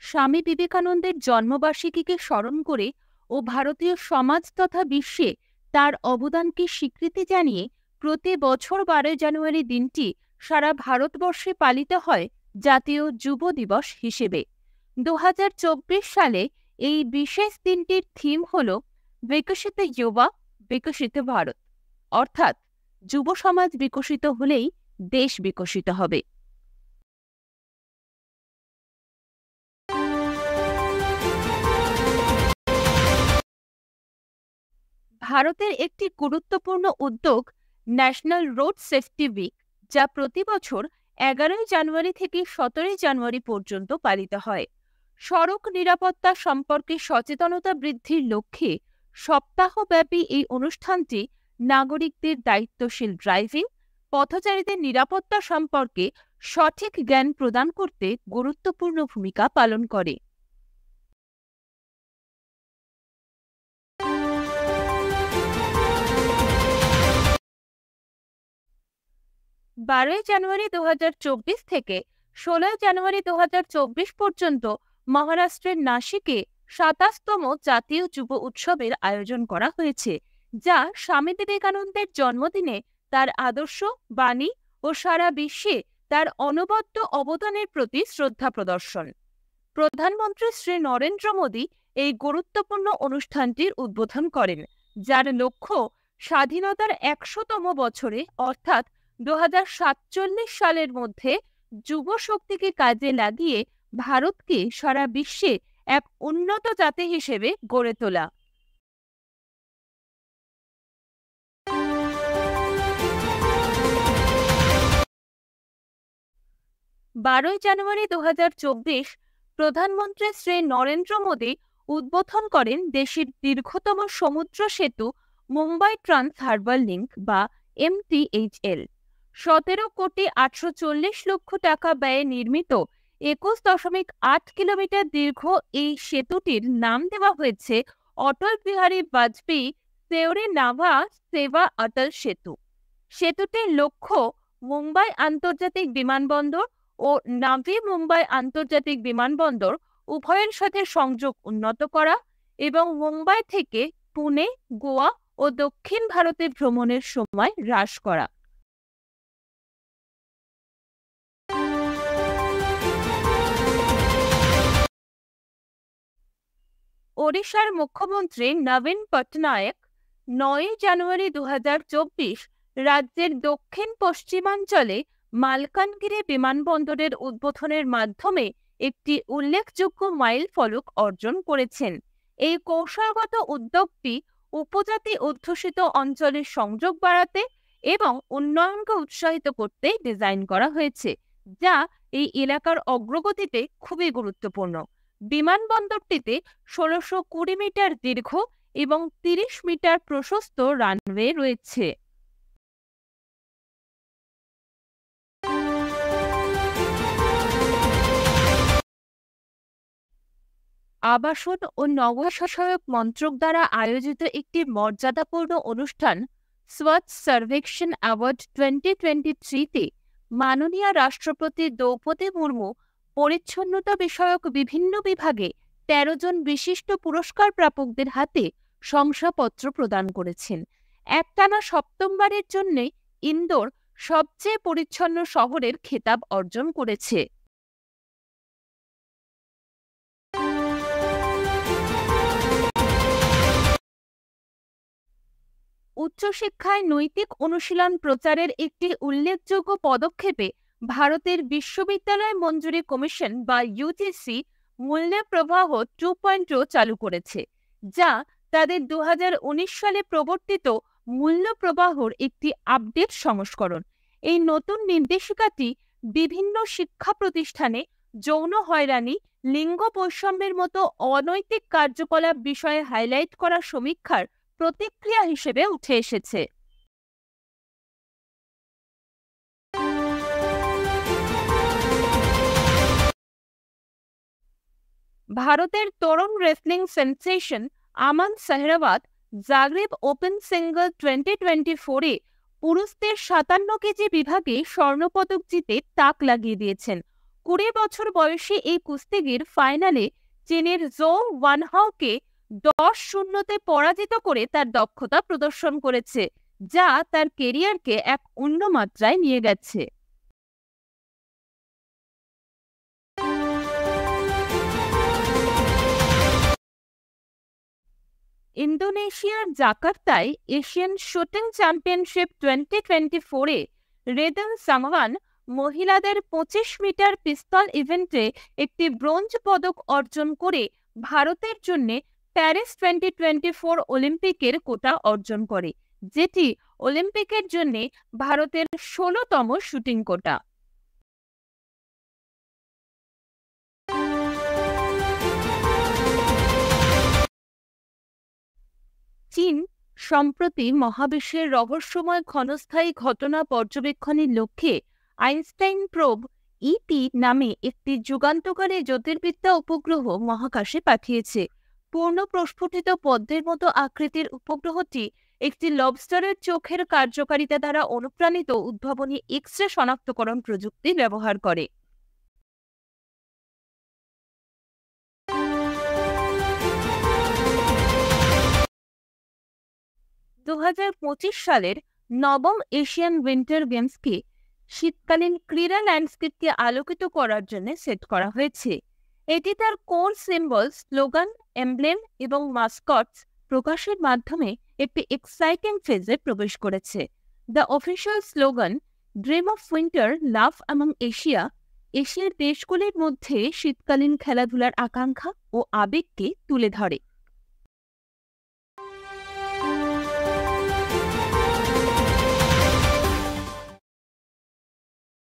স্বামী বিবেকানন্দের জন্মবার্ষিকীকে স্মরণ করে ও ভারতীয় সমাজ তথা বিশ্বে তার অবদানকে স্বীকৃতি জানিয়ে প্রতি বছর 12 জানুয়ারি দিনটি সারা ভারতবর্ষে পালিত হয় জাতীয় যুব দিবস হিসেবে। 2024 সালে এই বিশেষ দিনটির থিম হল বিকশিত যুবা বিকশিত ভারত, অর্থাৎ যুব সমাজ বিকশিত হলেই দেশ বিকশিত হবে। ভারতের একটি গুরুত্বপূর্ণ উদ্যোগ ন্যাশনাল রোড সেফটি উইক, যা প্রতি বছর 11 জানুয়ারি থেকে 17 জানুয়ারি পর্যন্ত পালিত হয়। সড়ক নিরাপত্তা সম্পর্কে সচেতনতা বৃদ্ধির লক্ষ্যে সপ্তাহব্যাপী এই অনুষ্ঠানটি নাগরিকদের দায়িত্বশীল ড্রাইভিং, পথচারীদের নিরাপত্তা সম্পর্কে সঠিক জ্ঞান প্রদান করতে গুরুত্বপূর্ণ ভূমিকা পালন করে। 12 জানুয়ারি 2024 থেকে 16 জানুয়ারি 2024 পর্যন্ত মহারাষ্ট্রের নাসিকে 27তম জাতীয় যুব উৎসবের আয়োজন করা হয়েছে, যা স্বামী বিবেকানন্দের জন্মদিনে তার আদর্শ, বাণী ও সারা বিশ্বে তার অনবদ্য অবদানের প্রতি শ্রদ্ধা প্রদর্শন। প্রধানমন্ত্রী শ্রী নরেন্দ্র মোদী এই গুরুত্বপূর্ণ অনুষ্ঠানটির উদ্বোধন করেন, যার লক্ষ্য স্বাধীনতার 100তম বছরে অর্থাৎ 2047 সালের মধ্যে যুব শক্তিকে কাজে লাগিয়ে ভারতকে সারা বিশ্বে এক উন্নত জাতি হিসেবে গড়ে তোলা। 12 জানুয়ারি 2024 প্রধানমন্ত্রী শ্রী নরেন্দ্র মোদী উদ্বোধন করেন দেশের দীর্ঘতম সমুদ্র সেতু মুম্বাই ট্রান্স হারবার লিংক বা MTHL। 17,840,00,000 টাকা ব্যয়ে নির্মিত 21.8 কিলোমিটার দীর্ঘ এই সেতুটির নাম দেওয়া হয়েছে অটল বিহারী বাজপেয়ী সেওরে নাভা সেবা অটল সেতু। সেতুটির লক্ষ্য মুম্বাই আন্তর্জাতিক বিমানবন্দর ও নাভি মুম্বাই আন্তর্জাতিক বিমানবন্দর উভয়ের সাথে সংযোগ উন্নত করা এবং মুম্বাই থেকে পুনে, গোয়া ও দক্ষিণ ভারতে ভ্রমণের সময় হ্রাস করা। ওড়িশার মুখ্যমন্ত্রী নবীন পটনায়ক 9 জানুয়ারি 2024 রাজ্যের দক্ষিণ পশ্চিমাঞ্চলে মালকানগিরি বিমানবন্দরের উদ্বোধনের মাধ্যমে একটি উল্লেখযোগ্য মাইল ফলক অর্জন করেছেন। এই কৌশলগত উদ্যোগটি উপজাতি অধ্যুষিত অঞ্চলের সংযোগ বাড়াতে এবং উন্নয়নকে উৎসাহিত করতে ডিজাইন করা হয়েছে, যা এই এলাকার অগ্রগতিতে খুবই গুরুত্বপূর্ণ। বিমানবন্দরটিতে 1620 মিটার দীর্ঘ এবং 30 মিটার প্রশস্ত রানওয়ে রয়েছে। আবাসন ও নগরসহায়ক মন্ত্রক দ্বারা আয়োজিত একটি মর্যাদাপূর্ণ অনুষ্ঠান স্বচ্ছ সার্ভেক্ষণ অ্যাওয়ার্ড 2023-তে মাননীয় রাষ্ট্রপতি দ্রৌপদী মুর্মু পরিচ্ছন্নতা বিষয়ক বিভিন্ন বিভাগে 13 জন বিশিষ্ট পুরস্কার প্রাপকদের হাতে শংসাপত্র প্রদান করেছেন। একটানা 7মবারের জন্য ইন্দোর সবচেয়ে পরিচ্ছন্ন শহরের খেতাব অর্জন করেছে। উচ্চশিক্ষায় নৈতিক অনুশীলন প্রচারের একটি উল্লেখযোগ্য পদক্ষেপে ভারতের বিশ্ববিদ্যালয় মঞ্জুরি কমিশন বা UGC মূল্য প্রবাহ 2.0 চালু করেছে, যা তাদের 2019 সালে প্রবর্তিত মূল্য প্রবাহর একটি আপডেট সংস্করণ। এই নতুন নির্দেশিকাটি বিভিন্ন শিক্ষা প্রতিষ্ঠানে যৌন হয়রানি, লিঙ্গ বৈষম্যের মতো অনৈতিক কার্যকলাপ বিষয়ে হাইলাইট করা সমীক্ষার প্রতিক্রিয়া হিসেবে উঠে এসেছে। ভারতের তরুণ রেসলিং সেন্সেশন আমান সেহরাওয়াত জাগরেব ওপেন সিঙ্গল 2024-এ পুরুষদের 57 কেজি বিভাগে স্বর্ণপদক জিতে তাক লাগিয়ে দিয়েছেন। 20 বছর বয়সী এই কুস্তিগির ফাইনালে চীনের জো ওয়ানহাওকে 10-0 পরাজিত করে তার দক্ষতা প্রদর্শন করেছে, যা তার কেরিয়ারকে এক অন্য মাত্রায় নিয়ে গেছে। ইন্দোনেশিয়ার জাকার্তায় এশিয়ান শুটিং চ্যাম্পিয়নশিপ 2024-এ রেদন সাংওয়ান মহিলাদের 25 মিটার পিস্তল ইভেন্টে একটি ব্রোঞ্জ পদক অর্জন করে ভারতের জন্য প্যারিস 2024 অলিম্পিকের কোটা অর্জন করে, যেটি অলিম্পিকের জন্য ভারতের 16তম শুটিং কোটা। চীন সম্প্রতি মহাবিশ্বের রহস্যময় ক্ষণস্থায়ী ঘটনা পর্যবেক্ষণের লক্ষ্যে আইনস্টাইন প্রোব ইটি নামে একটি যুগান্তকারী জ্যোতির্বিদ্যা উপগ্রহ মহাকাশে পাঠিয়েছে। পূর্ণ প্রস্ফুটিত পদ্মের মতো আকৃতির উপগ্রহটি একটি লবস্টারের চোখের কার্যকারিতা দ্বারা অনুপ্রাণিত উদ্ভাবনী এক্স-রে শনাক্তকরণ প্রযুক্তি ব্যবহার করে। 2025 সালের নবম এশিয়ান উইন্টার গেমসকে শীতকালীন ক্রীড়া ল্যান্ডস্কেপকে আলোকিত করার জন্য সেট করা হয়েছে। এটি তার কোর সিম্বল, স্লোগান, এমব্লেম এবং মাস্কটস প্রকাশের মাধ্যমে একটি এক্সাইটিং ফেজে প্রবেশ করেছে। The official slogan dream of winter love among Asia এশিয়ার দেশগুলির মধ্যে শীতকালীন খেলাধুলার আকাঙ্ক্ষা ও আবেগকে তুলে ধরে।